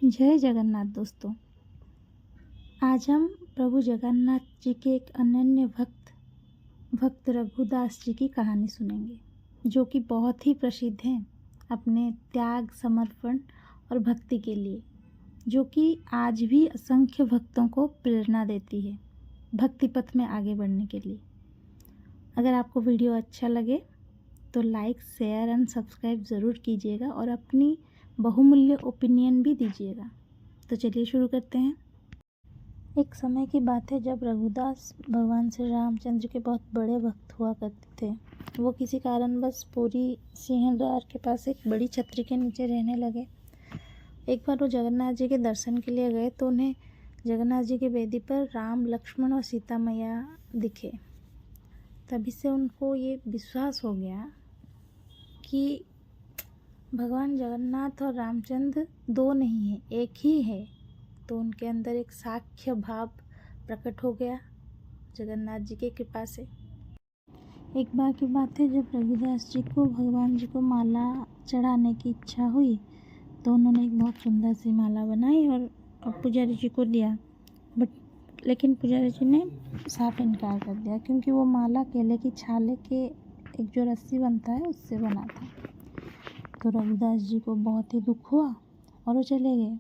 जय जगन्नाथ दोस्तों। आज हम प्रभु जगन्नाथ जी के एक अनन्य भक्त रघुदास जी की कहानी सुनेंगे, जो कि बहुत ही प्रसिद्ध हैं अपने त्याग, समर्पण और भक्ति के लिए, जो कि आज भी असंख्य भक्तों को प्रेरणा देती है भक्ति पथ में आगे बढ़ने के लिए। अगर आपको वीडियो अच्छा लगे तो लाइक, शेयर एंड सब्सक्राइब ज़रूर कीजिएगा और अपनी बहुमूल्य ओपिनियन भी दीजिएगा। तो चलिए शुरू करते हैं। एक समय की बात है जब रघुदास भगवान श्री रामचंद्र के बहुत बड़े भक्त हुआ करते थे। वो किसी कारणवश पूरी सिंहद्वार के पास एक बड़ी छतरी के नीचे रहने लगे। एक बार वो जगन्नाथ जी के दर्शन के लिए गए तो उन्हें जगन्नाथ जी की वेदी पर राम, लक्ष्मण और सीता मैया दिखे। तभी से उनको ये विश्वास हो गया कि भगवान जगन्नाथ और रामचंद्र दो नहीं हैं, एक ही है। तो उनके अंदर एक साख्य भाव प्रकट हो गया जगन्नाथ जी की कृपा से। एक बार की बात है जब रघुदास जी को भगवान जी को माला चढ़ाने की इच्छा हुई तो उन्होंने एक बहुत सुंदर सी माला बनाई और पुजारी जी को दिया। लेकिन पुजारी जी ने साफ इनकार कर दिया, क्योंकि वो माला केले की छाले के एक जो रस्सी बनता है उससे बना था। तो रघुदास जी को बहुत ही दुख हुआ और वो चले गए।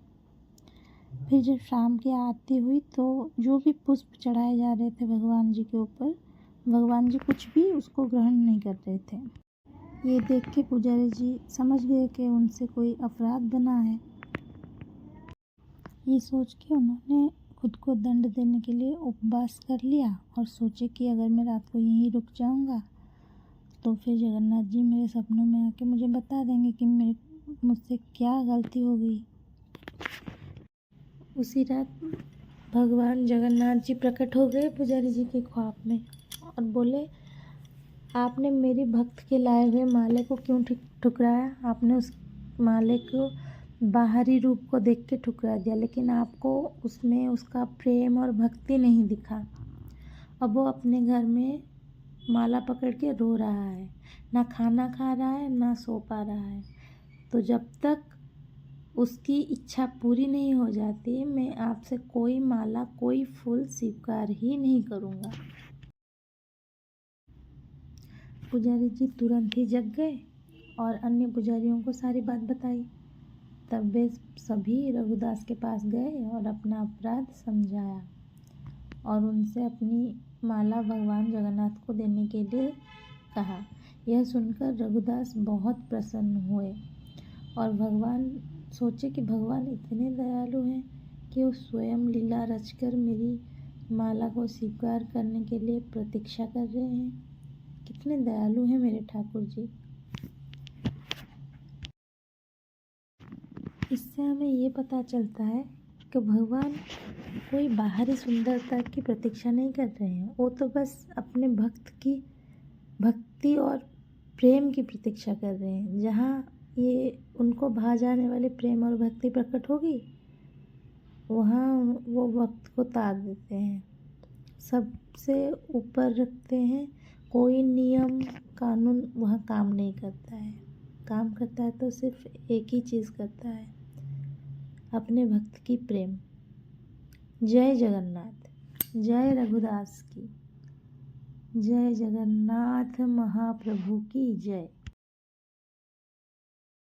फिर जब शाम की आरती हुई तो जो भी पुष्प चढ़ाए जा रहे थे भगवान जी के ऊपर, भगवान जी कुछ भी उसको ग्रहण नहीं कर रहे थे। ये देख के पुजारी जी समझ गए कि उनसे कोई अपराध बना है। ये सोच के उन्होंने खुद को दंड देने के लिए उपवास कर लिया और सोचे कि अगर मैं रात को यहीं रुक जाऊंगा तो फिर जगन्नाथ जी मेरे सपनों में आके मुझे बता देंगे कि मुझसे क्या गलती हो गई। उसी रात भगवान जगन्नाथ जी प्रकट हो गए पुजारी जी के ख्वाब में और बोले, आपने मेरी भक्त के लाए हुए माले को क्यों ठुकराया? आपने उस माले को बाहरी रूप को देख के ठुकरा दिया, लेकिन आपको उसमें उसका प्रेम और भक्ति नहीं दिखा। अब वो अपने घर में माला पकड़ के रो रहा है, ना खाना खा रहा है, ना सो पा रहा है। तो जब तक उसकी इच्छा पूरी नहीं हो जाती, मैं आपसे कोई माला, कोई फूल स्वीकार ही नहीं करूँगा। पुजारी जी तुरंत ही जग गए और अन्य पुजारियों को सारी बात बताई। तब वे सभी रघुदास के पास गए और अपना अपराध समझाया और उनसे अपनी माला भगवान जगन्नाथ को देने के लिए कहा। यह सुनकर रघुदास बहुत प्रसन्न हुए और सोचे कि भगवान इतने दयालु हैं कि वो स्वयं लीला रचकर मेरी माला को स्वीकार करने के लिए प्रतीक्षा कर रहे हैं। कितने दयालु हैं मेरे ठाकुर जी। इससे हमें ये पता चलता है कि भगवान कोई बाहरी सुंदरता की प्रतीक्षा नहीं कर रहे हैं, वो तो बस अपने भक्त की भक्ति और प्रेम की प्रतीक्षा कर रहे हैं। जहाँ ये उनको भा जाने वाले प्रेम और भक्ति प्रकट होगी, वहाँ वो भक्त को तार देते हैं, सबसे ऊपर रखते हैं। कोई नियम कानून वहाँ काम नहीं करता है। काम करता है तो सिर्फ एक ही चीज़ करता है, अपने भक्त की प्रेम। जय जगन्नाथ, जय रघुदास की, जय जगन्नाथ महाप्रभु की जय।